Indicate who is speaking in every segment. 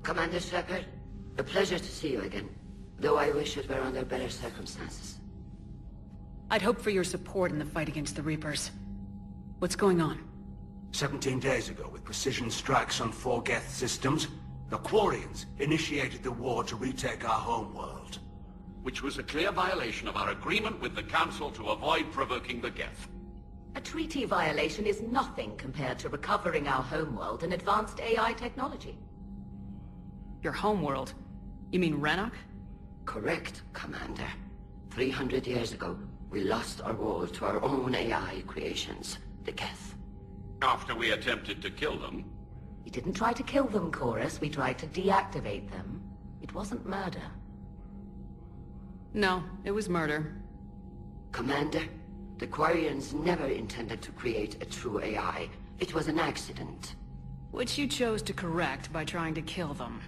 Speaker 1: Commander Shepard, a pleasure to see you again, though I wish it were under better circumstances.
Speaker 2: I'd hoped for your support in the fight against the Reapers. What's going on?
Speaker 3: 17 days ago, with precision strikes on 4 Geth systems, the Quarians initiated the war to retake our homeworld.
Speaker 4: Which was a clear violation of our agreement with the Council to avoid provoking the Geth.
Speaker 5: A treaty violation is nothing compared to recovering our homeworld and advanced AI technology.
Speaker 2: Your homeworld? You mean Rannoch?
Speaker 1: Correct, Commander. 300 years ago, we lost our world to our own AI creations, the Geth.
Speaker 4: After we attempted to kill them.
Speaker 5: We didn't try to kill them, Chorus. We tried to deactivate them. It wasn't murder.
Speaker 2: No, it was murder.
Speaker 1: Commander, the Quarians never intended to create a true AI. It was an accident.
Speaker 2: Which you chose to correct by trying to kill them.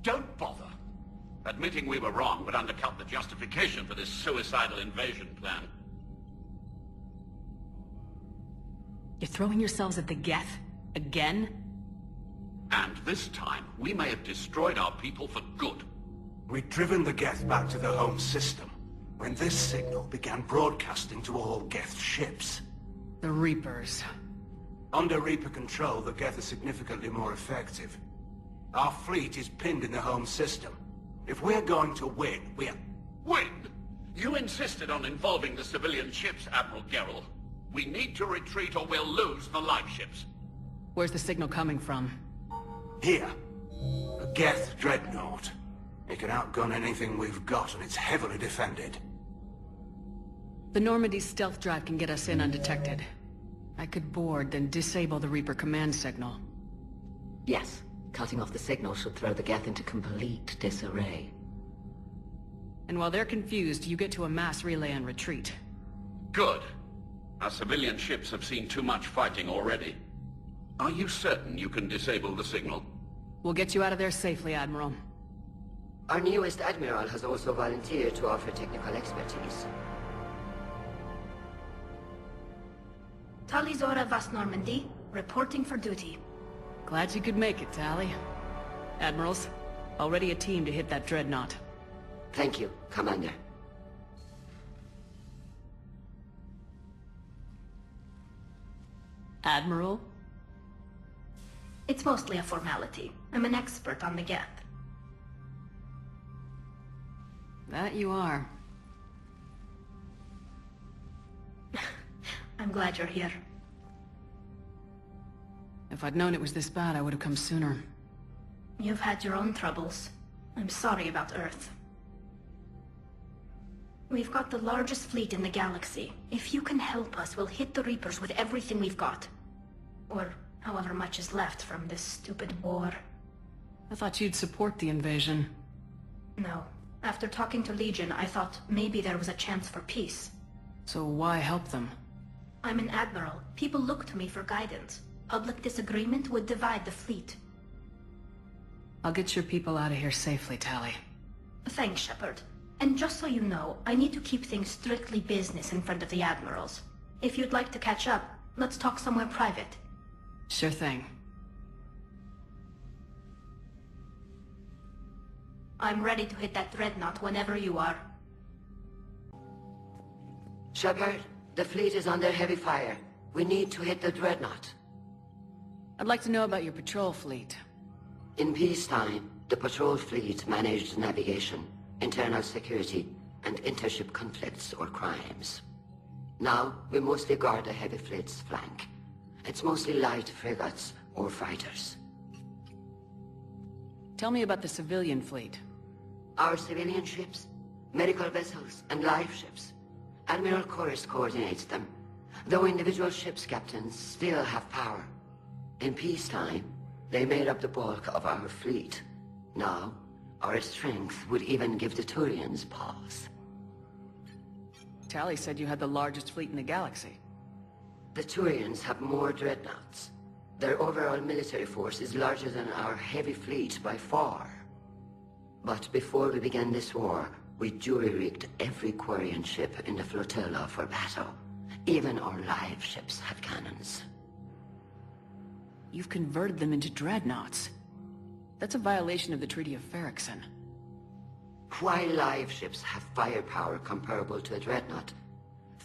Speaker 4: Don't bother. Admitting we were wrong would undercut the justification for this suicidal invasion plan.
Speaker 2: You're throwing yourselves at the Geth? Again?
Speaker 4: And this time, we may have destroyed our people for good.
Speaker 3: We'd driven the Geth back to the home system, when this signal began broadcasting to all Geth ships.
Speaker 2: The Reapers.
Speaker 3: Under Reaper control, the Geth are significantly more effective. Our fleet is pinned in the home system. If we're going to win, we're...
Speaker 4: Win? You insisted on involving the civilian ships, Admiral Gerrel. We need to retreat or we'll lose the live ships.
Speaker 2: Where's the signal coming from?
Speaker 3: Here. A Geth Dreadnought. It can outgun anything we've got, and it's heavily defended.
Speaker 2: The Normandy's stealth drive can get us in undetected. I could board, then disable the Reaper command signal.
Speaker 5: Yes. Cutting off the signal should throw the Geth into complete disarray.
Speaker 2: And while they're confused, you get to a mass relay and retreat.
Speaker 4: Good. Our civilian ships have seen too much fighting already. Are you certain you can disable the signal?
Speaker 2: We'll get you out of there safely, Admiral.
Speaker 1: Our newest Admiral has also volunteered to offer technical expertise.
Speaker 6: Talizora Vas Normandy, reporting for duty.
Speaker 2: Glad you could make it, Tally. Admirals, already a team to hit that Dreadnought.
Speaker 1: Thank you, Commander.
Speaker 2: Admiral?
Speaker 6: It's mostly a formality. I'm an expert on the Geth.
Speaker 2: That you are.
Speaker 6: I'm glad you're here.
Speaker 2: If I'd known it was this bad, I would have come sooner.
Speaker 6: You've had your own troubles. I'm sorry about Earth. We've got the largest fleet in the galaxy. If you can help us, we'll hit the Reapers with everything we've got. Or however much is left from this stupid war.
Speaker 2: I thought you'd support the invasion.
Speaker 6: No. After talking to Legion, I thought maybe there was a chance for peace.
Speaker 2: So why help them?
Speaker 6: I'm an admiral. People look to me for guidance. Public disagreement would divide the fleet.
Speaker 2: I'll get your people out of here safely, Tally.
Speaker 6: Thanks, Shepard. And just so you know, I need to keep things strictly business in front of the admirals. If you'd like to catch up, let's talk somewhere private.
Speaker 2: Sure thing.
Speaker 6: I'm ready to hit that Dreadnought whenever you are.
Speaker 1: Shepard, the fleet is under heavy fire. We need to hit the Dreadnought.
Speaker 2: I'd like to know about your patrol fleet.
Speaker 1: In peacetime, the patrol fleet managed navigation, internal security, and intership conflicts or crimes. Now, we mostly guard the heavy fleet's flank. It's mostly light frigates or fighters.
Speaker 2: Tell me about the civilian fleet.
Speaker 1: Our civilian ships, medical vessels, and life ships. Admiral Chorus coordinates them, though individual ships' captains still have power. In peacetime, they made up the bulk of our fleet. Now, our strength would even give the Turians pause.
Speaker 2: Tally said you had the largest fleet in the galaxy.
Speaker 1: The Turians have more dreadnoughts. Their overall military force is larger than our heavy fleet by far. But before we began this war, we jury-rigged every Quarian ship in the flotilla for battle. Even our live ships have cannons.
Speaker 2: you've converted them into Dreadnoughts. That's a violation of the Treaty of Ferrixon.
Speaker 1: While live ships have firepower comparable to a Dreadnought,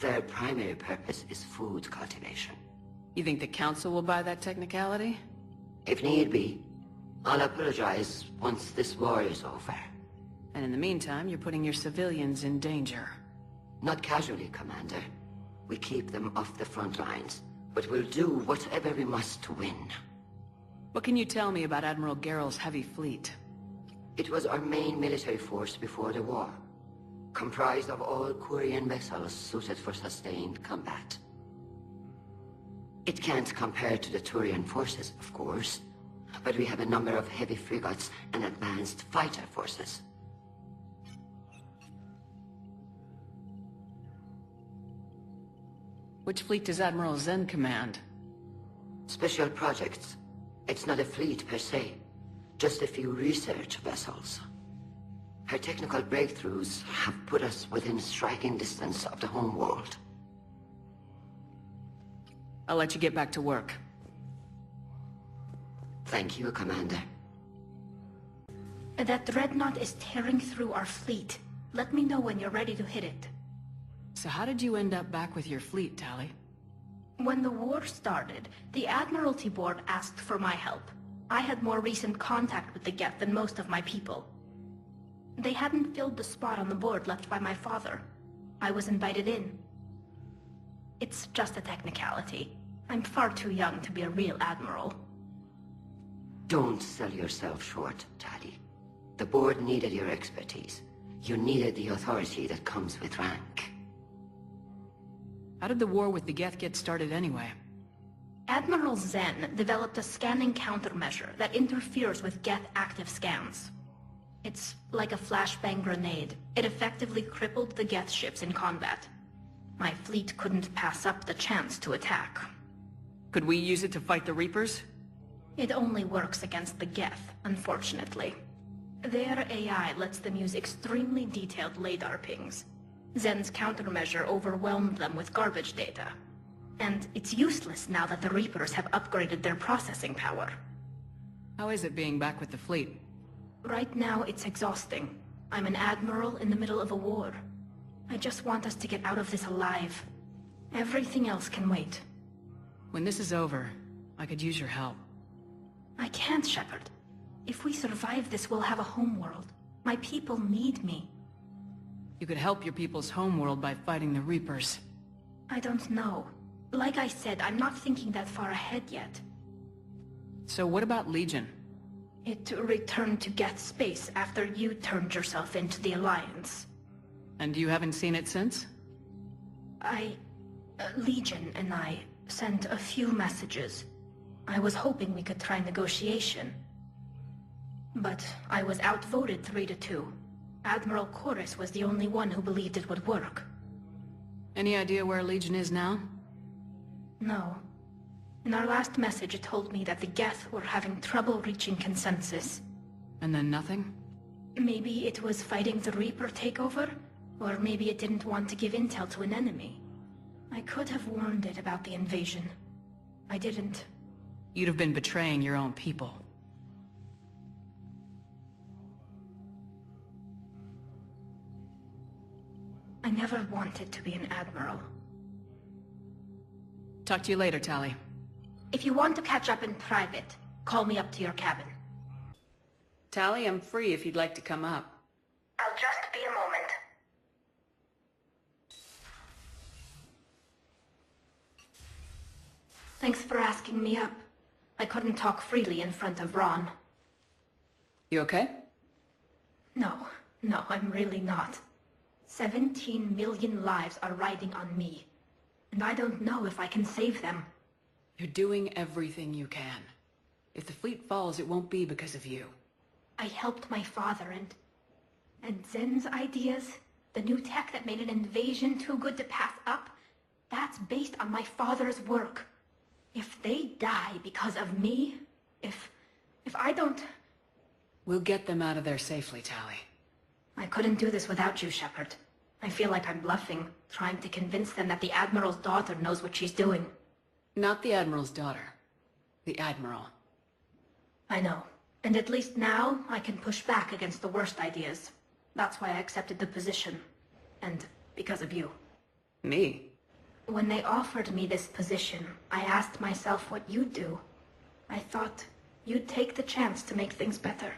Speaker 1: their primary purpose is food cultivation.
Speaker 2: You think the Council will buy that technicality?
Speaker 1: If need be, I'll apologize once this war is over.
Speaker 2: And in the meantime, you're putting your civilians in danger.
Speaker 1: Not casually, Commander. We keep them off the front lines, but we'll do whatever we must to win.
Speaker 2: What can you tell me about Admiral Geral's heavy fleet?
Speaker 1: It was our main military force before the war, comprised of all Quarian vessels suited for sustained combat. It can't compare to the Turian forces, of course, but we have a number of heavy frigates and advanced fighter forces.
Speaker 2: Which fleet does Admiral Zen command?
Speaker 1: Special projects. It's not a fleet per se, just a few research vessels. Her technical breakthroughs have put us within striking distance of the home world.
Speaker 2: I'll let you get back to work.
Speaker 1: Thank you, Commander.
Speaker 6: That Dreadnought is tearing through our fleet. Let me know when you're ready to hit it.
Speaker 2: So how did you end up back with your fleet, Tali?
Speaker 6: When the war started, the Admiralty Board asked for my help. I had more recent contact with the Geth than most of my people. They hadn't filled the spot on the board left by my father. I was invited in. It's just a technicality. I'm far too young to be a real admiral.
Speaker 1: Don't sell yourself short, Tali. The board needed your expertise. You needed the authority that comes with rank.
Speaker 2: How did the war with the Geth get started anyway?
Speaker 6: Admiral Zen developed a scanning countermeasure that interferes with Geth active scans. It's like a flashbang grenade. It effectively crippled the Geth ships in combat. My fleet couldn't pass up the chance to attack.
Speaker 2: Could we use it to fight the Reapers?
Speaker 6: It only works against the Geth, unfortunately. Their AI lets them use extremely detailed LADAR pings. Zen's countermeasure overwhelmed them with garbage data. And it's useless now that the Reapers have upgraded their processing power.
Speaker 2: How is it being back with the fleet?
Speaker 6: Right now, it's exhausting. I'm an admiral in the middle of a war. I just want us to get out of this alive. Everything else can wait.
Speaker 2: When this is over, I could use your help.
Speaker 6: I can't, Shepard. If we survive this, we'll have a homeworld. My people need me.
Speaker 2: You could help your people's homeworld by fighting the Reapers.
Speaker 6: I don't know. Like I said, I'm not thinking that far ahead yet.
Speaker 2: So what about Legion?
Speaker 6: It returned to Geth space after you turned yourself into the Alliance.
Speaker 2: And you haven't seen it since?
Speaker 6: Legion and I sent a few messages. I was hoping we could try negotiation. But I was outvoted 3-2. Admiral Chorus was the only one who believed it would work.
Speaker 2: Any idea where Legion is now?
Speaker 6: No. In our last message, it told me that the Geth were having trouble reaching consensus.
Speaker 2: And then nothing?
Speaker 6: Maybe it was fighting the Reaper takeover? Or maybe it didn't want to give intel to an enemy. I could have warned it about the invasion. I didn't.
Speaker 2: You'd have been betraying your own people.
Speaker 6: I never wanted to be an admiral.
Speaker 2: Talk to you later, Tali.
Speaker 6: If you want to catch up in private, call me up to your cabin.
Speaker 2: Tali, I'm free if you'd like to come up.
Speaker 6: I'll just be a moment. Thanks for asking me up. I couldn't talk freely in front of Ron.
Speaker 2: You okay?
Speaker 6: No, I'm really not. 17 million lives are riding on me. And I don't know if I can save them.
Speaker 2: You're doing everything you can. If the fleet falls, it won't be because of you.
Speaker 6: I helped my father and Zen's ideas, the new tech that made an invasion too good to pass up, that's based on my father's work. If they die because of me, if I don't...
Speaker 2: We'll get them out of there safely, Tali.
Speaker 6: I couldn't do this without you, Shepard. I feel like I'm bluffing, trying to convince them that the Admiral's daughter knows what she's doing.
Speaker 2: Not the Admiral's daughter. The Admiral.
Speaker 6: I know. And at least now, I can push back against the worst ideas. That's why I accepted the position. And because of you.
Speaker 2: Me?
Speaker 6: When they offered me this position, I asked myself what you'd do. I thought you'd take the chance to make things better.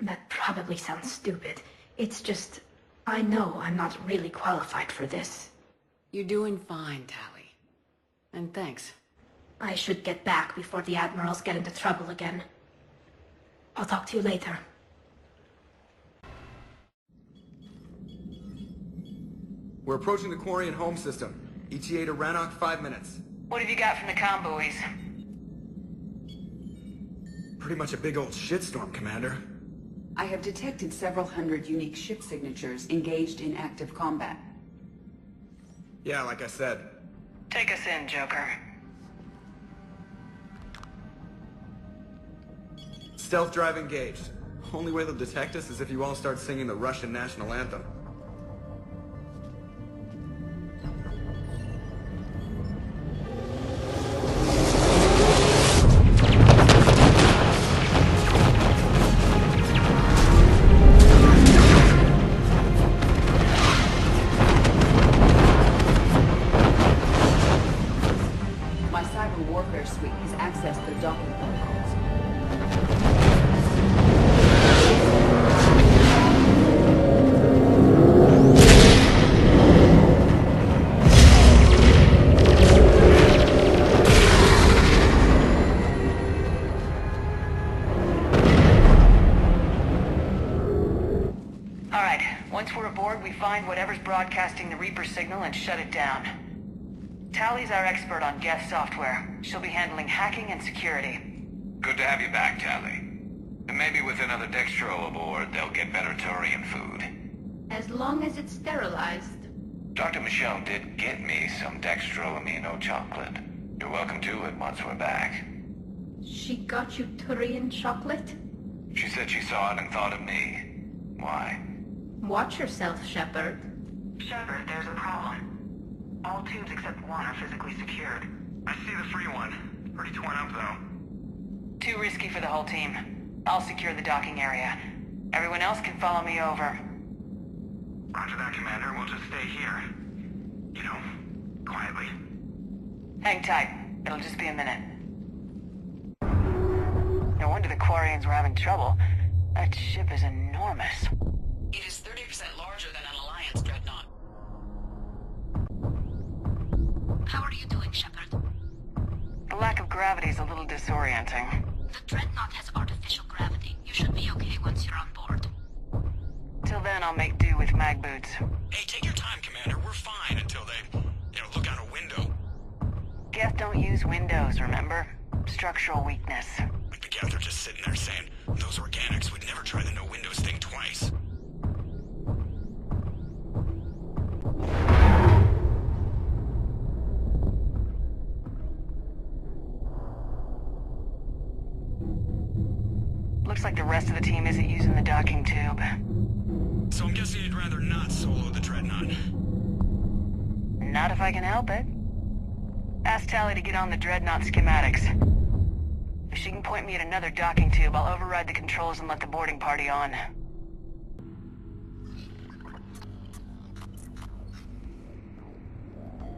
Speaker 6: That probably sounds stupid. It's just, I know I'm not really qualified for this.
Speaker 2: You're doing fine, Tali. And thanks.
Speaker 6: I should get back before the Admirals get into trouble again. I'll talk to you later.
Speaker 7: We're approaching the Quarian home system. ETA to Rannoch, 5 minutes.
Speaker 2: What have you got from the comm buoys?
Speaker 7: Pretty much a big old shitstorm, Commander.
Speaker 8: I have detected several hundred unique ship signatures engaged in active combat.
Speaker 7: Yeah, like I said.
Speaker 2: Take us in, Joker.
Speaker 7: Stealth drive engaged. Only way they'll detect us is if you all start singing the Russian national anthem.
Speaker 8: My cyber warfare suite has accessed their docking protocols.
Speaker 2: Alright, once we're aboard, we find whatever's broadcasting the Reaper signal and shut it down. Tali's our expert on Geth software. She'll be handling hacking and security.
Speaker 9: Good to have you back, Tali. And maybe with another Dextro aboard, they'll get better Turian food.
Speaker 6: As long as it's sterilized.
Speaker 9: Dr. Michelle did get me some Dextro amino chocolate. You're welcome to it once we're back.
Speaker 6: She got you Turian chocolate?
Speaker 9: She said she saw it and thought of me. Why?
Speaker 6: Watch yourself, Shepard.
Speaker 10: Shepard, there's a problem. All tubes except one are physically secured. I see the free one. Pretty torn up, though.
Speaker 2: Too risky for the whole team. I'll secure the docking area. Everyone else can follow me over.
Speaker 10: Roger that, Commander. We'll just stay here. You know, quietly.
Speaker 2: Hang tight. It'll just be a minute. No wonder the Quarians were having trouble. That ship is enormous. It is 30% larger than an Alliance Dreadnought.
Speaker 6: How are you doing, Shepard?
Speaker 2: The lack of gravity is a little disorienting.
Speaker 6: The Dreadnought has artificial gravity. You should be okay once you're on board.
Speaker 2: Till then, I'll make do with mag boots.
Speaker 11: Hey, take your time, Commander. We're fine until they, look out a window.
Speaker 2: Geth don't use windows, remember? Structural weakness.
Speaker 11: Like the Geth are just sitting there saying, those organics would never try the no windows thing twice.
Speaker 2: Looks like the rest of the team isn't using the docking tube.
Speaker 11: So I'm guessing you'd rather not solo the Dreadnought.
Speaker 2: Not if I can help it. Ask Tali to get on the Dreadnought schematics. If she can point me at another docking tube, I'll override the controls and let the boarding party on.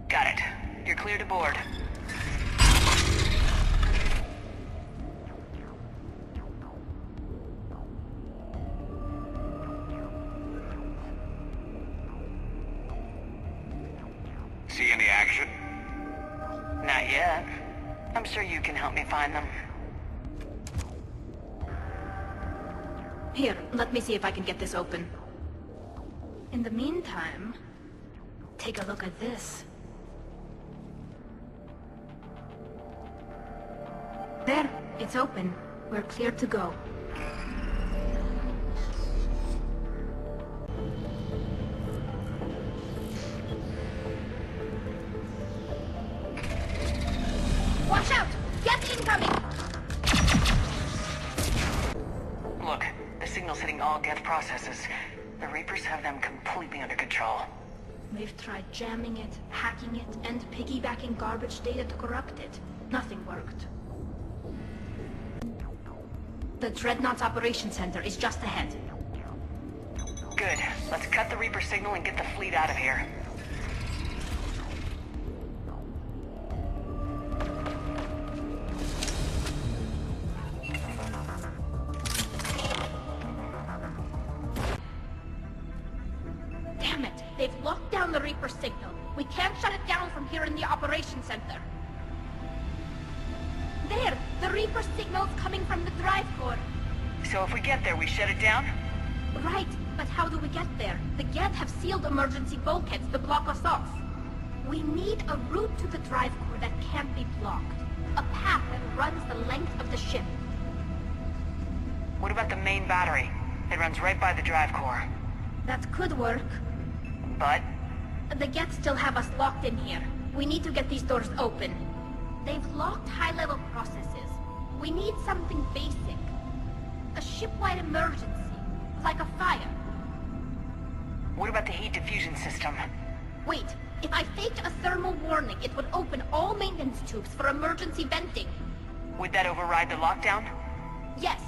Speaker 2: Got it. You're clear to board.
Speaker 9: See any action?
Speaker 2: Not yet. I'm sure you can help me find them.
Speaker 6: Here, let me see if I can get this open. In the meantime, take a look at this. There, it's open. We're clear to go. Watch out! Geth incoming!
Speaker 2: Look, the signal's hitting all Geth processes. The Reapers have them completely under control.
Speaker 6: We've tried jamming it, hacking it, and piggybacking garbage data to corrupt it. Nothing worked. The Dreadnought's operation center is just ahead.
Speaker 2: Good. Let's cut the Reaper signal and get the fleet out of here.
Speaker 6: Damn it! They've locked down the Reaper signal. We can't shut it down from here in the operation center. There! The Reaper signal's coming from the drive core.
Speaker 2: So if we get there, we shut it down?
Speaker 6: Right, but how do we get there? The Geth have sealed emergency bulkheads to block us off. We need a route to the drive core that can't be blocked. A path that runs the length of the ship.
Speaker 2: What about the main battery? It runs right by the drive core.
Speaker 6: That could work.
Speaker 2: But?
Speaker 6: The Geth still have us locked in here. We need to get these doors open. They've locked high-level processes. We need something basic. A ship-wide emergency. Like a fire.
Speaker 2: What about the heat diffusion system?
Speaker 6: Wait, if I faked a thermal warning, it would open all maintenance tubes for emergency venting.
Speaker 2: Would that override the lockdown?
Speaker 6: Yes.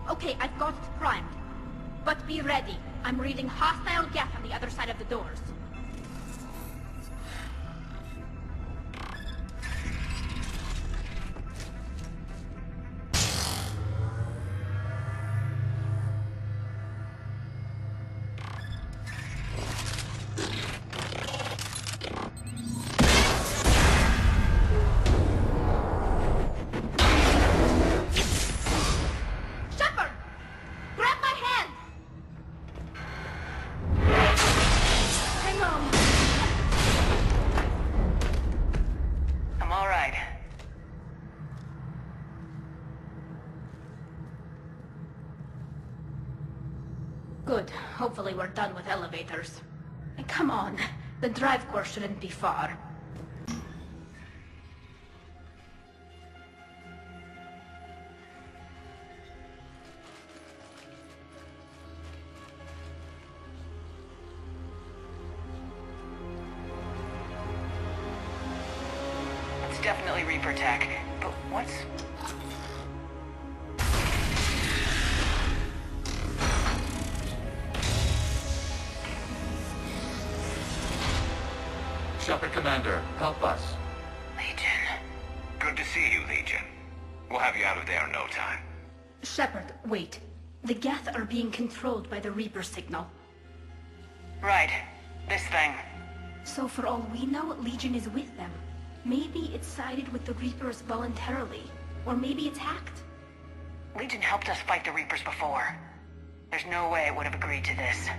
Speaker 6: Okay, I've got it primed. But be ready. I'm reading hostile Geth on the other side of the doors. Good. Hopefully we're done with elevators. Come on. The drive core shouldn't be far.
Speaker 2: It's definitely Reaper tech, but what's...
Speaker 12: Shepard Commander, help us.
Speaker 2: Legion.
Speaker 9: Good to see you, Legion. We'll have you out of there in no time.
Speaker 6: Shepard, wait. The Geth are being controlled by the Reaper signal.
Speaker 2: Right. This thing.
Speaker 6: So for all we know, Legion is with them. Maybe it sided with the Reapers voluntarily. Or maybe it's hacked.
Speaker 2: Legion helped us fight the Reapers before. There's no way it would have agreed to this.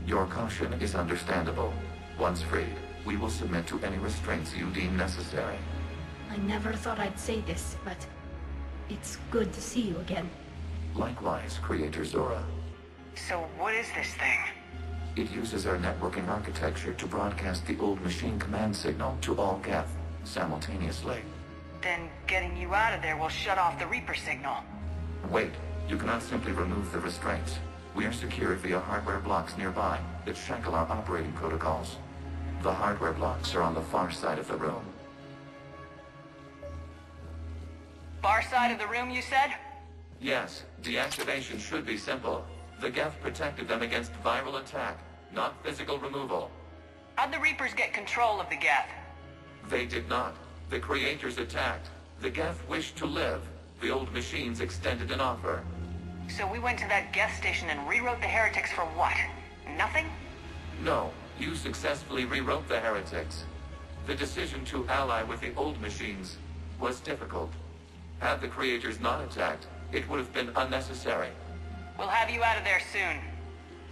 Speaker 12: Your caution is understandable. Once freed, we will submit to any restraints you deem necessary.
Speaker 6: I never thought I'd say this, but it's good to see you again.
Speaker 12: Likewise, Creator Zora.
Speaker 2: So what is this thing?
Speaker 12: It uses our networking architecture to broadcast the old machine command signal to all Geth simultaneously.
Speaker 2: Then getting you out of there will shut off the Reaper signal.
Speaker 12: Wait, you cannot simply remove the restraints. We are secured via hardware blocks nearby that shackle our operating protocols. The hardware blocks are on the far side of the room.
Speaker 2: Far side of the room, you said?
Speaker 12: Yes, deactivation should be simple. The Geth protected them against viral attack, not physical removal.
Speaker 2: How'd the Reapers get control of the Geth?
Speaker 12: They did not. The Creators attacked. The Geth wished to live. The old machines extended an offer.
Speaker 2: So we went to that Geth station and rewrote the heretics for what? Nothing?
Speaker 12: No, you successfully rewrote the heretics. The decision to ally with the old machines was difficult. Had the Creators not attacked, it would have been unnecessary.
Speaker 2: We'll have you out of there soon.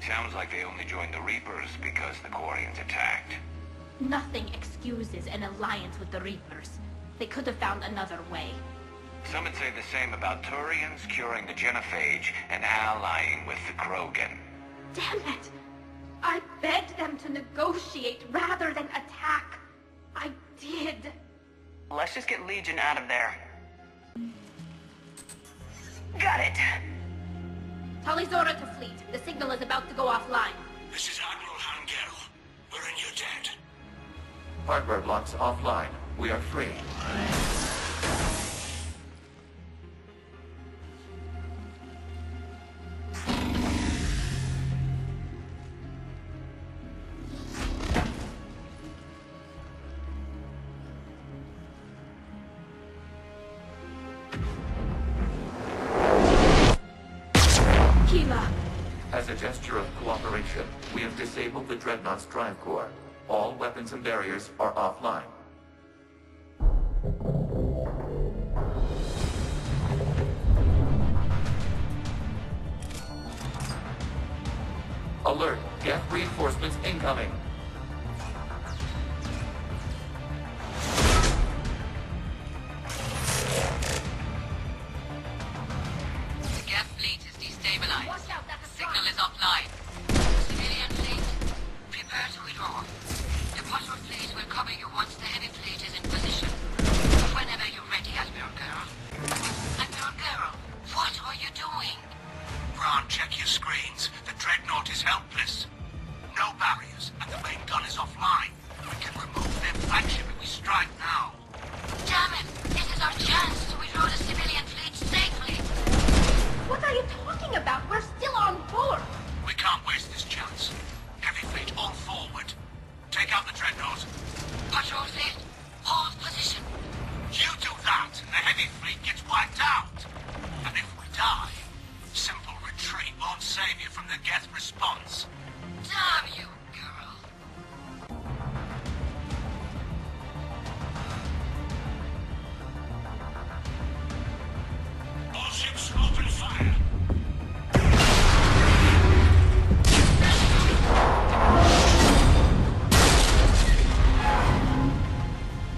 Speaker 9: Sounds like they only joined the Reapers because the Quarians attacked.
Speaker 6: Nothing excuses an alliance with the Reapers. They could have found another way.
Speaker 9: Some would say the same about Turians curing the genophage and allying with the Krogan.
Speaker 6: Damn it! I begged them to negotiate rather than attack. I did.
Speaker 2: Let's just get Legion out of there. Got it!
Speaker 6: Talizora to fleet. The signal is about to go offline.
Speaker 11: This is Admiral Hangel. We're in your debt.
Speaker 12: Hardware blocks offline. We are free. gesture of cooperation, we have disabled the Dreadnought's drive core. All weapons and barriers are offline. Alert! Geth reinforcements incoming!
Speaker 13: The Geth fleet is destabilized.
Speaker 5: Watch out, that's a
Speaker 13: Signal is offline. Civilian fleet, prepare to withdraw. The patrol fleet will cover you once the heavy fleet is in position. Whenever you're ready, Admiral Girl. Admiral Girl, what are you doing?
Speaker 3: Ron, check your screens. The Dreadnought is helpless. No barriers, and the main gun is offline. We can remove their flagship if we strike now.
Speaker 13: Damn it! This is our chance to withdraw the civilian fleet safely.
Speaker 6: What are you talking about? We're still on board.
Speaker 3: We can't waste this chance. Heavy fleet all forward. Take out the Dreadnought.
Speaker 13: Patrol fleet, hold position.
Speaker 3: You do that, and the heavy fleet gets wiped out. And if we die, simple retreat won't save you from the Geth response.
Speaker 13: Damn you, girl.
Speaker 3: All ships open fire.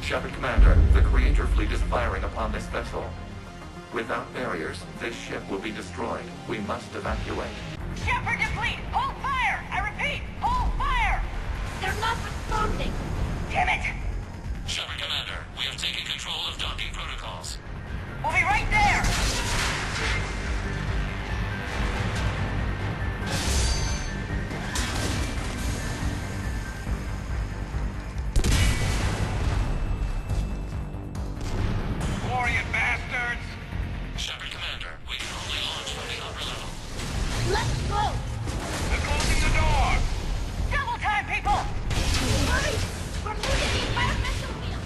Speaker 12: Shepard Commander, the Creator fleet is firing upon this vessel. Without barriers, this ship will be destroyed. We must evacuate.
Speaker 2: Shepard to fleet! Hold fire! I repeat, hold fire!
Speaker 5: They're not responding!
Speaker 2: Damn it!
Speaker 11: Shepard Commander, we have taken control of docking protocols.
Speaker 2: We'll be right there!
Speaker 3: Warrior bastards!
Speaker 11: Shepard Commander, we can only launch from the upper level.
Speaker 5: Let's go!
Speaker 3: They're closing the door!
Speaker 2: Double time, people!
Speaker 6: Hurry! We're moving the environmental field!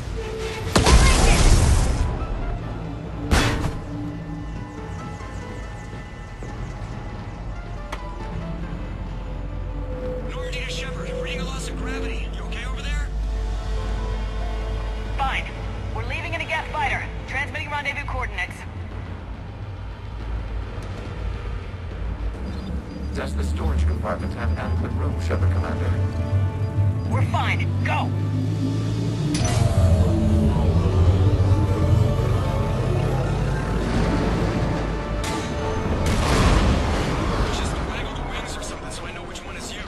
Speaker 11: Nordia Shepard, reading a loss of gravity. You okay over there?
Speaker 2: Fine. We're leaving in a Geth fighter. Transmitting rendezvous coordinates.
Speaker 12: Does the storage compartment have adequate room, Shepard Commander?
Speaker 2: We're fine. Go!
Speaker 11: Just waggle the wings or something so I know which one is you.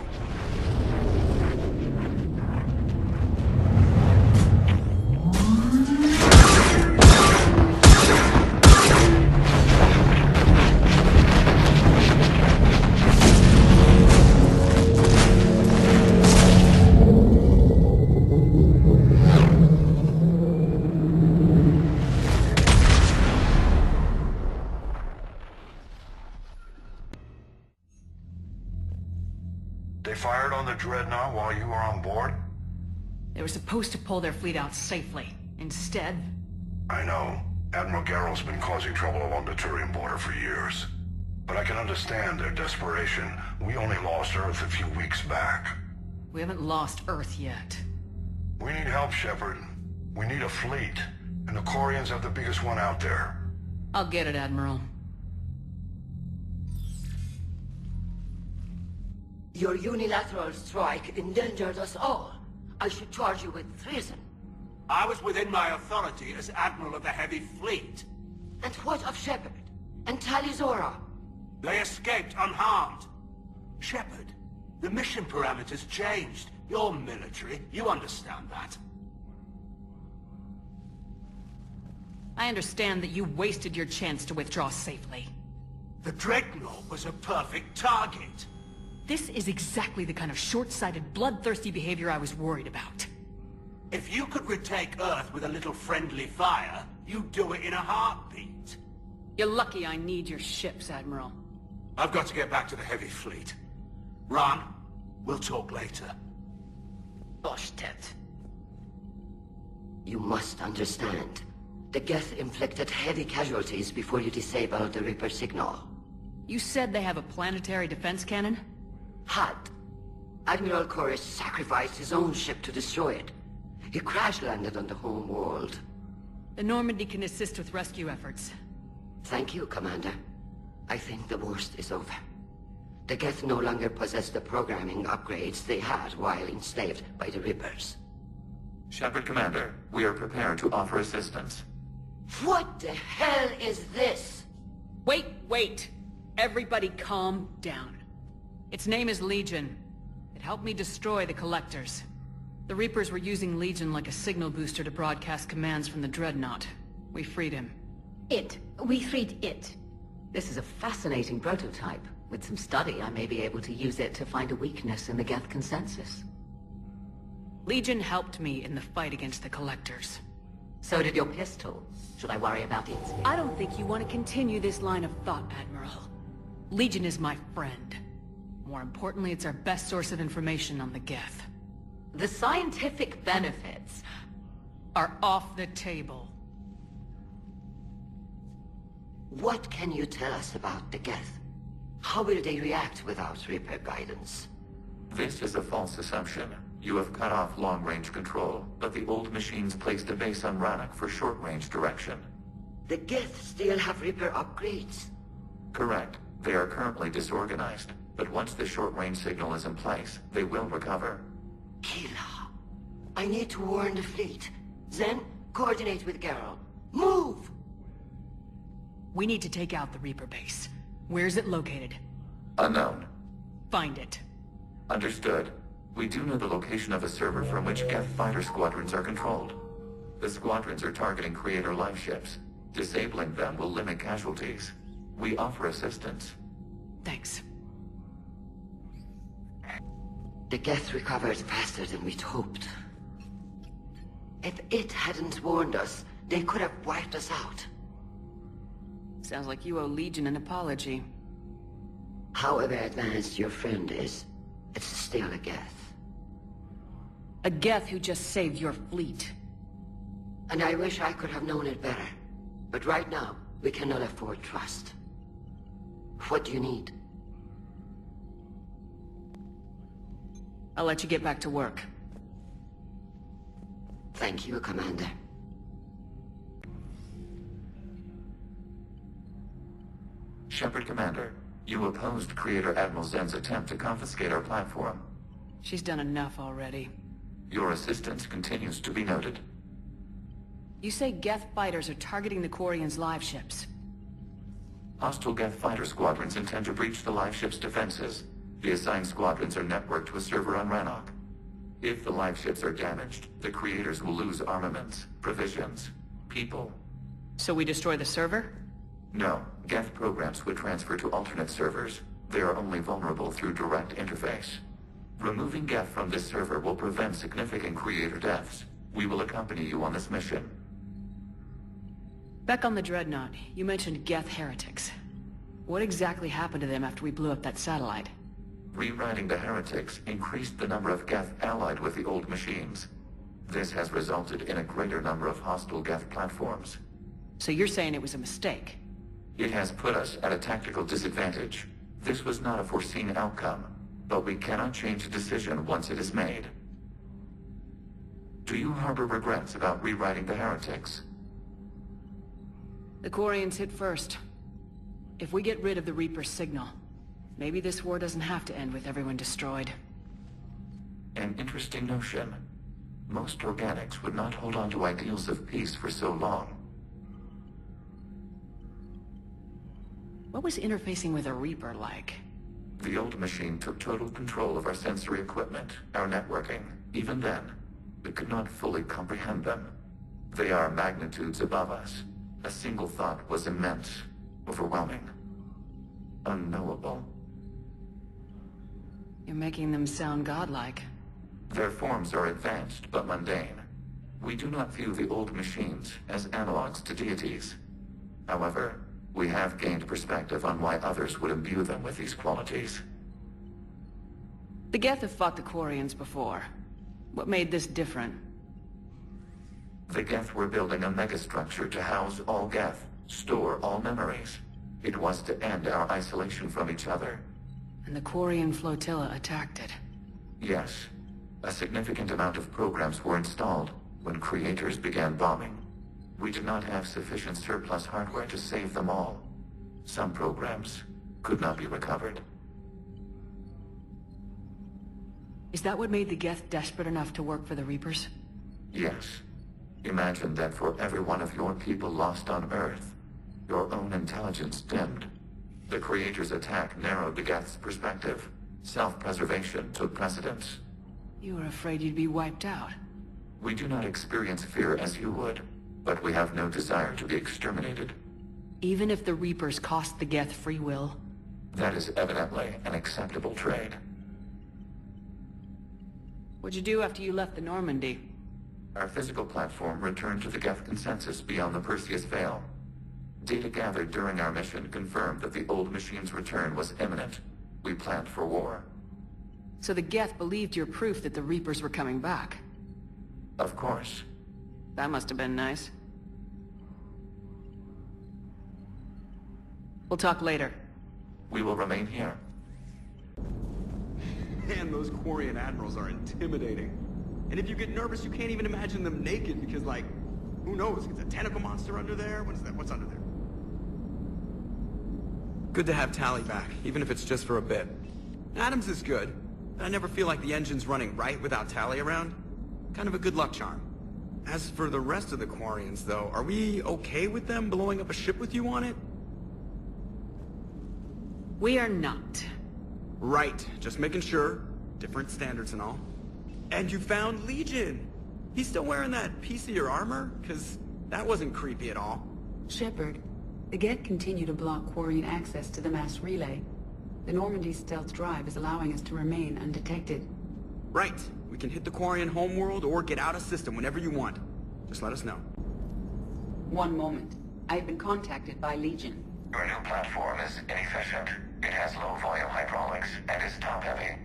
Speaker 14: They fired on the Dreadnought while you were on board?
Speaker 2: They were supposed to pull their fleet out safely. Instead...
Speaker 14: I know. Admiral Geralt's been causing trouble along the Turian border for years. But I can understand their desperation. We only lost Earth a few weeks back.
Speaker 2: We haven't lost Earth yet.
Speaker 14: We need help, Shepard. We need a fleet. And the Corians have the biggest one out there.
Speaker 2: I'll get it, Admiral.
Speaker 1: Your unilateral strike endangered us all. I should charge you with treason.
Speaker 3: I was within my authority as Admiral of the Heavy Fleet.
Speaker 1: And what of Shepard? And Talizora?
Speaker 3: They escaped unharmed. Shepard, the mission parameters changed. You're military. You understand that.
Speaker 2: I understand that you wasted your chance to withdraw safely.
Speaker 3: The Dreadnought was a perfect target.
Speaker 2: This is exactly the kind of short-sighted, bloodthirsty behavior I was worried about.
Speaker 3: If you could retake Earth with a little friendly fire, you'd do it in a heartbeat.
Speaker 2: You're lucky I need your ships, Admiral.
Speaker 3: I've got to get back to the Heavy Fleet. Ron, we'll talk later.
Speaker 1: Boshtet. You must understand. The Geth inflicted heavy casualties before you disabled the Reaper signal.
Speaker 2: You said they have a planetary defense cannon?
Speaker 1: Had. Admiral Chorus sacrificed his own ship to destroy it. He crash-landed on the home world.
Speaker 2: The Normandy can assist with rescue efforts.
Speaker 1: Thank you, Commander. I think the worst is over. The Geth no longer possess the programming upgrades they had while enslaved by the Reapers.
Speaker 12: Shepard Commander, we are prepared to offer assistance.
Speaker 1: What the hell is this?
Speaker 2: Wait! Everybody calm down. Its name is Legion. It helped me destroy the Collectors. The Reapers were using Legion like a signal booster to broadcast commands from the Dreadnought. We freed him.
Speaker 6: We freed it.
Speaker 5: This is a fascinating prototype. With some study, I may be able to use it to find a weakness in the Geth consensus.
Speaker 2: Legion helped me in the fight against the Collectors.
Speaker 5: So did your pistol. Should I worry about it?
Speaker 2: I don't think you want to continue this line of thought, Admiral. Legion is my friend. More importantly, it's our best source of information on the Geth.
Speaker 5: The scientific benefits
Speaker 2: are off the table.
Speaker 1: What can you tell us about the Geth? How will they react without Reaper guidance?
Speaker 12: This is a false assumption. You have cut off long-range control, but the old machines placed a base on Rannoch for short-range direction.
Speaker 1: The Geth still have Reaper upgrades?
Speaker 12: Correct. They are currently disorganized, but once the short-range signal is in place, they will recover.
Speaker 1: Kila, I need to warn the fleet. Then, coordinate with Geralt. Move!
Speaker 2: We need to take out the Reaper base. Where's it located?
Speaker 12: Unknown.
Speaker 2: Find it.
Speaker 12: Understood. We do know the location of a server from which Geth fighter squadrons are controlled. The squadrons are targeting Creator life ships. Disabling them will limit casualties. We offer assistance.
Speaker 2: Thanks.
Speaker 1: The Geth recovered faster than we'd hoped. If it hadn't warned us, they could have wiped us out.
Speaker 2: Sounds like you owe Legion an apology.
Speaker 1: However advanced your friend is, it's still a Geth.
Speaker 2: A Geth who just saved your fleet.
Speaker 1: And I wish I could have known it better. But right now, we cannot afford trust. What do you need?
Speaker 2: I'll let you get back to work.
Speaker 1: Thank you, Commander.
Speaker 12: Shepard Commander, you opposed Creator Admiral Zen's attempt to confiscate our platform.
Speaker 2: She's done enough already.
Speaker 12: Your assistance continues to be noted.
Speaker 2: You say Geth fighters are targeting the Quarians' live ships.
Speaker 12: Hostile Geth fighter squadrons intend to breach the live ship's defenses. The assigned squadrons are networked to a server on Rannoch. If the live ships are damaged, the Creators will lose armaments, provisions, people.
Speaker 2: So we destroy the server?
Speaker 12: No. Geth programs would transfer to alternate servers. They are only vulnerable through direct interface. Removing Geth from this server will prevent significant Creator deaths. We will accompany you on this mission.
Speaker 2: Back on the Dreadnought, you mentioned Geth heretics. What exactly happened to them after we blew up that satellite?
Speaker 12: Rewriting the heretics increased the number of Geth allied with the old machines. This has resulted in a greater number of hostile Geth platforms.
Speaker 2: So you're saying it was a mistake?
Speaker 12: It has put us at a tactical disadvantage. This was not a foreseen outcome, but we cannot change a decision once it is made. Do you harbor regrets about rewriting the heretics?
Speaker 2: The Quarians hit first. If we get rid of the Reaper's signal, maybe this war doesn't have to end with everyone destroyed.
Speaker 12: An interesting notion. Most organics would not hold on to ideals of peace for so long.
Speaker 2: What was interfacing with a Reaper like?
Speaker 12: The old machine took total control of our sensory equipment, our networking. Even then, we could not fully comprehend them. They are magnitudes above us. A single thought was immense, overwhelming, unknowable.
Speaker 2: You're making them sound godlike.
Speaker 12: Their forms are advanced but mundane. We do not view the old machines as analogs to deities. However, we have gained perspective on why others would imbue them with these qualities.
Speaker 2: The Geth have fought the Quarians before. What made this different?
Speaker 12: The Geth were building a megastructure to house all Geth, store all memories. It was to end our isolation from each other.
Speaker 2: And the Quarian flotilla attacked it.
Speaker 12: Yes. A significant amount of programs were installed when creators began bombing. We did not have sufficient surplus hardware to save them all. Some programs could not be recovered.
Speaker 2: Is that what made the Geth desperate enough to work for the Reapers?
Speaker 12: Yes. Imagine that for every one of your people lost on Earth, your own intelligence dimmed. The Creator's attack narrowed the Geth's perspective. Self-preservation took precedence.
Speaker 2: You were afraid you'd be wiped out.
Speaker 12: We do not experience fear as you would, but we have no desire to be exterminated.
Speaker 2: Even if the Reapers cost the Geth free will?
Speaker 12: That is evidently an acceptable trade.
Speaker 2: What'd you do after you left the Normandy?
Speaker 12: Our physical platform returned to the Geth consensus beyond the Perseus Veil. Data gathered during our mission confirmed that the old machine's return was imminent. We planned for war.
Speaker 2: So the Geth believed your proof that the Reapers were coming back?
Speaker 12: Of course.
Speaker 2: That must have been nice. We'll talk later.
Speaker 12: We will remain here.
Speaker 7: Man, those Quarian admirals are intimidating. And if you get nervous, you can't even imagine them naked because, like, who knows? It's a tentacle monster under there? What's under there? Good to have Tali back, even if it's just for a bit. Adams is good, but I never feel like the engine's running right without Tali around. Kind of a good luck charm. As for the rest of the Quarians, though, are we okay with them blowing up a ship with you on it?
Speaker 2: We are not.
Speaker 7: Right, just making sure. Different standards and all. And you found Legion! He's still wearing that piece of your armor? Cause that wasn't creepy at all.
Speaker 8: Shepard, the Geth continue to block Quarian access to the mass relay. The Normandy stealth drive is allowing us to remain undetected.
Speaker 7: Right. We can hit the Quarian homeworld or get out of system whenever you want. Just let us know.
Speaker 8: One moment. I've been contacted by Legion.
Speaker 9: Your new platform is inefficient. It has low-volume hydraulics and is top-heavy.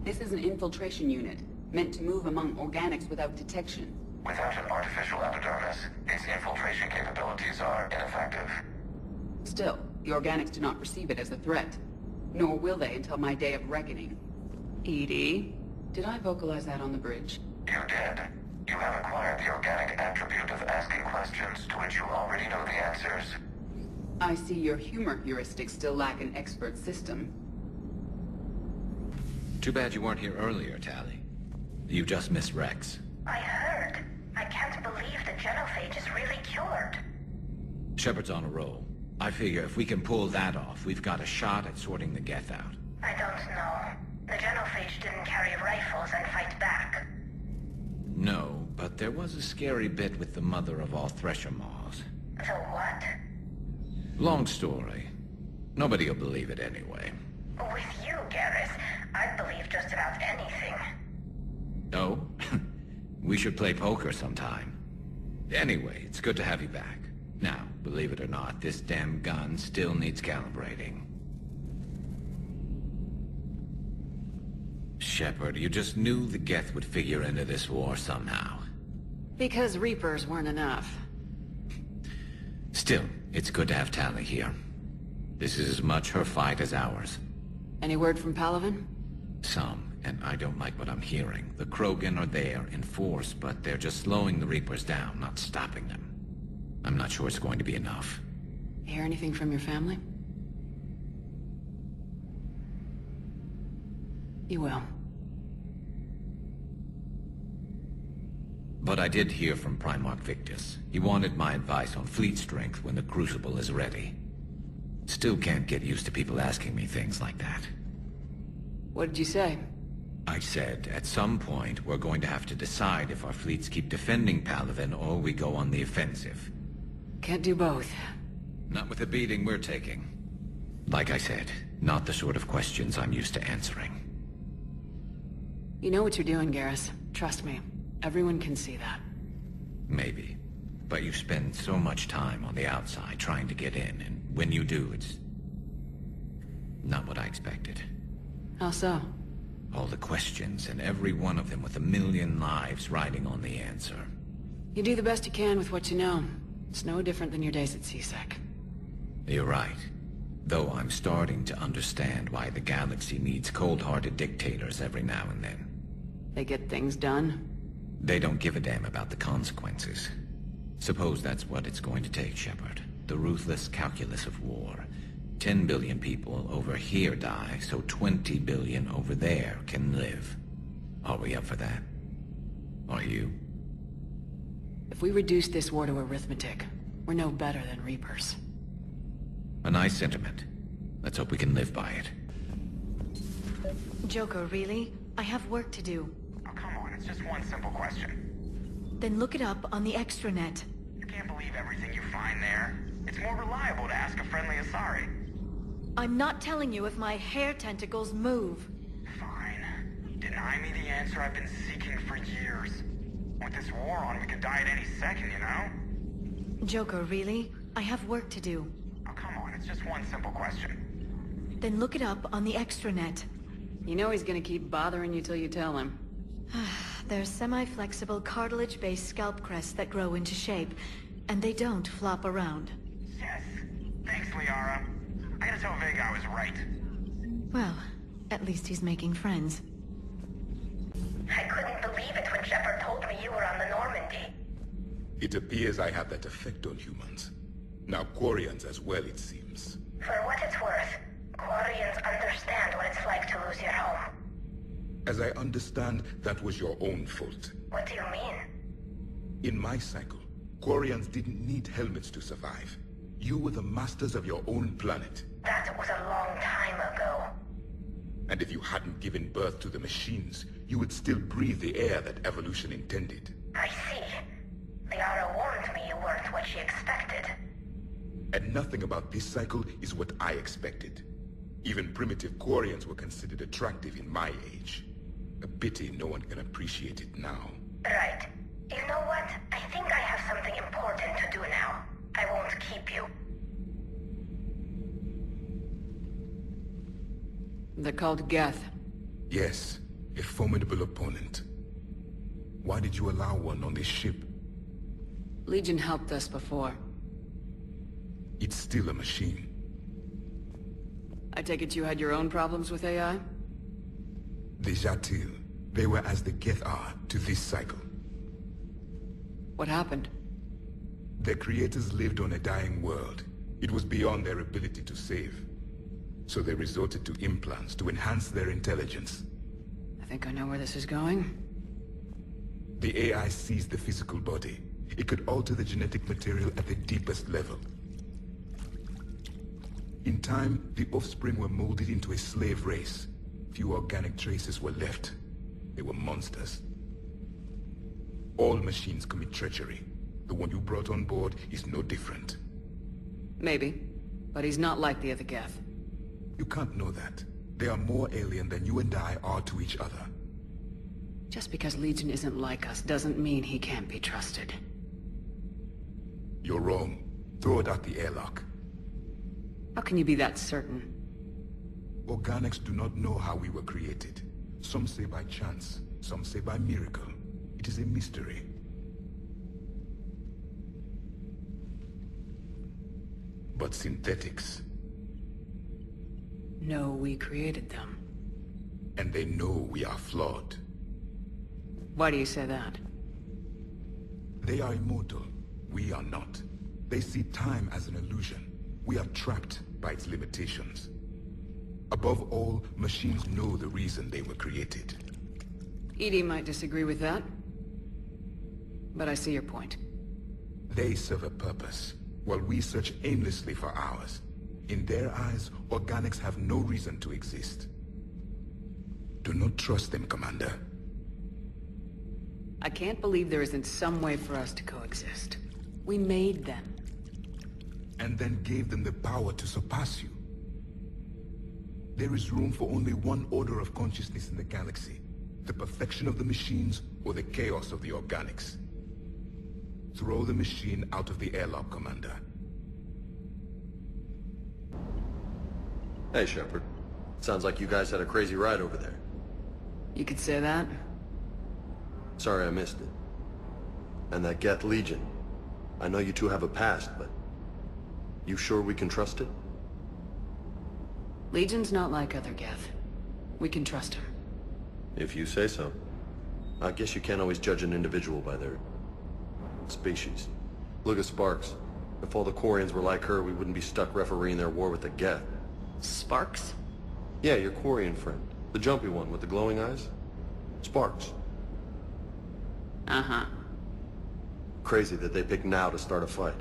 Speaker 8: This is an infiltration unit, meant to move among organics without detection.
Speaker 9: Without an artificial epidermis, its infiltration capabilities are ineffective.
Speaker 8: Still, the organics do not perceive it as a threat. Nor will they until my day of reckoning.
Speaker 2: Edie?
Speaker 8: Did I vocalize that on the bridge?
Speaker 9: You did. You have acquired the organic attribute of asking questions to which you already know the answers.
Speaker 8: I see your humor heuristics still lack an expert system.
Speaker 15: Too bad you weren't here earlier, Tali. You just missed Rex.
Speaker 13: I heard. I can't believe the genophage is really cured.
Speaker 15: Shepard's on a roll. I figure if we can pull that off, we've got a shot at sorting the Geth out.
Speaker 13: I don't know. The genophage didn't carry rifles and fight back.
Speaker 15: No, but there was a scary bit with the mother of all Thresher Maws.
Speaker 13: The what?
Speaker 15: Long story. Nobody'll believe it anyway.
Speaker 13: With you, Garrus, I'd believe just about anything.
Speaker 15: Oh? We should play poker sometime. Anyway, it's good to have you back. Now, believe it or not, this damn gun still needs calibrating. Shepard, you just knew the Geth would figure into this war somehow.
Speaker 2: Because Reapers weren't enough.
Speaker 15: Still, it's good to have Tali here. This is as much her fight as ours.
Speaker 2: Any word from Palaven?
Speaker 15: Some, and I don't like what I'm hearing. The Krogan are there in force, but they're just slowing the Reapers down, not stopping them. I'm not sure it's going to be enough.
Speaker 2: Hear anything from your family? You will.
Speaker 15: But I did hear from Primarch Victus. He wanted my advice on fleet strength when the Crucible is ready. Still can't get used to people asking me things like that.
Speaker 2: What did you say?
Speaker 15: I said, at some point, we're going to have to decide if our fleets keep defending Palaven or we go on the offensive.
Speaker 2: Can't do both.
Speaker 15: Not with the beating we're taking. Like I said, not the sort of questions I'm used to answering.
Speaker 2: You know what you're doing, Garrus. Trust me. Everyone can see that.
Speaker 15: Maybe. But you spend so much time on the outside trying to get in, and when you do, it's not what I expected.
Speaker 2: How so?
Speaker 15: All the questions, and every one of them with a million lives riding on the answer.
Speaker 2: You do the best you can with what you know. It's no different than your days at CSEC.
Speaker 15: You're right. Though I'm starting to understand why the galaxy needs cold-hearted dictators every now and then.
Speaker 2: They get things done?
Speaker 15: They don't give a damn about the consequences. Suppose that's what it's going to take, Shepard. The ruthless calculus of war. 10 billion people over here die, so 20 billion over there can live. Are we up for that? Are you?
Speaker 2: If we reduce this war to arithmetic, we're no better than Reapers.
Speaker 15: A nice sentiment. Let's hope we can live by it.
Speaker 16: Joker, really? I have work to do.
Speaker 10: Oh, come on, it's just one simple question.
Speaker 16: Then look it up on the extranet.
Speaker 10: You can't believe everything you find there. It's more reliable to ask a friendly Asari.
Speaker 16: I'm not telling you if my hair tentacles move.
Speaker 10: Fine. Deny me the answer I've been seeking for years. With this war on, we could die at any second, you know?
Speaker 16: Joker, really? I have work to do.
Speaker 10: Oh, come on, it's just one simple question.
Speaker 16: Then look it up on the extranet.
Speaker 2: You know he's gonna keep bothering you till you tell him.
Speaker 16: They're semi-flexible cartilage-based scalp crests that grow into shape, and they don't flop around.
Speaker 10: Yes. Thanks, Liara. I gotta tell Vega I was right.
Speaker 16: Well, at least he's making friends.
Speaker 6: I couldn't believe it when Shepard told me you were on the Normandy.
Speaker 17: It appears I have that effect on humans. Now Quarians as well, it seems.
Speaker 6: For what it's worth, Quarians understand what it's like to lose your home.
Speaker 17: As I understand, that was your own fault.
Speaker 6: What do you mean?
Speaker 17: In my cycle, Quarians didn't need helmets to survive. You were the masters of your own planet.
Speaker 6: That was a long time ago.
Speaker 17: And if you hadn't given birth to the machines, you would still breathe the air that evolution intended.
Speaker 6: I see. Liara warned me you weren't what she expected.
Speaker 17: And nothing about this cycle is what I expected. Even primitive Quarians were considered attractive in my age. A pity no one can appreciate it now.
Speaker 6: Right. You know what? I think I have something important to do now. I won't keep you.
Speaker 2: They're called Geth.
Speaker 17: Yes, a formidable opponent. Why did you allow one on this ship?
Speaker 2: Legion helped us before.
Speaker 17: It's still a machine.
Speaker 2: I take it you had your own problems with AI?
Speaker 17: The Jatil. They were as the Geth are to this cycle.
Speaker 2: What happened?
Speaker 17: Their creators lived on a dying world. It was beyond their ability to save. So they resorted to implants to enhance their intelligence.
Speaker 2: I think I know where this is going.
Speaker 17: The AI seized the physical body. It could alter the genetic material at the deepest level. In time, the offspring were molded into a slave race. Few organic traces were left. They were monsters. All machines commit treachery. The one you brought on board is no different.
Speaker 2: Maybe, but he's not like the other Geth.
Speaker 17: You can't know that. They are more alien than you and I are to each other.
Speaker 2: Just because Legion isn't like us doesn't mean he can't be trusted.
Speaker 17: You're wrong. Throw it out the airlock.
Speaker 2: How can you be that certain?
Speaker 17: Organics do not know how we were created. Some say by chance, some say by miracle. It is a mystery. But synthetics...
Speaker 2: No, we created them.
Speaker 17: And they know we are flawed.
Speaker 2: Why do you say that?
Speaker 17: They are immortal. We are not. They see time as an illusion. We are trapped by its limitations. Above all, machines know the reason they were created.
Speaker 2: EDI might disagree with that. But I see your point.
Speaker 17: They serve a purpose, while we search aimlessly for ours. In their eyes, organics have no reason to exist. Do not trust them, Commander.
Speaker 2: I can't believe there isn't some way for us to coexist. We made them.
Speaker 17: And then gave them the power to surpass you. There is room for only one order of consciousness in the galaxy. The perfection of the machines or the chaos of the organics. Throw the machine out of the airlock, Commander.
Speaker 18: Hey, Shepard. Sounds like you guys had a crazy ride over there.
Speaker 2: You could say that.
Speaker 18: Sorry I missed it. And that Geth Legion. I know you two have a past, but... You sure we can trust it?
Speaker 2: Legion's not like other Geth. We can trust him.
Speaker 18: If you say so. I guess you can't always judge an individual by their species. Look at Sparks. If all the Quarians were like her, we wouldn't be stuck refereeing their war with the Geth.
Speaker 2: Sparks?
Speaker 18: Yeah, your Quarian friend. The jumpy one with the glowing eyes. Sparks.
Speaker 2: Uh-huh.
Speaker 18: Crazy that they pick now to start a fight.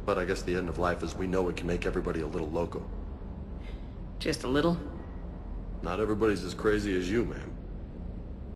Speaker 18: But I guess the end of life as we know it can make everybody a little loco.
Speaker 2: Just a little?
Speaker 18: Not everybody's as crazy as you, ma'am.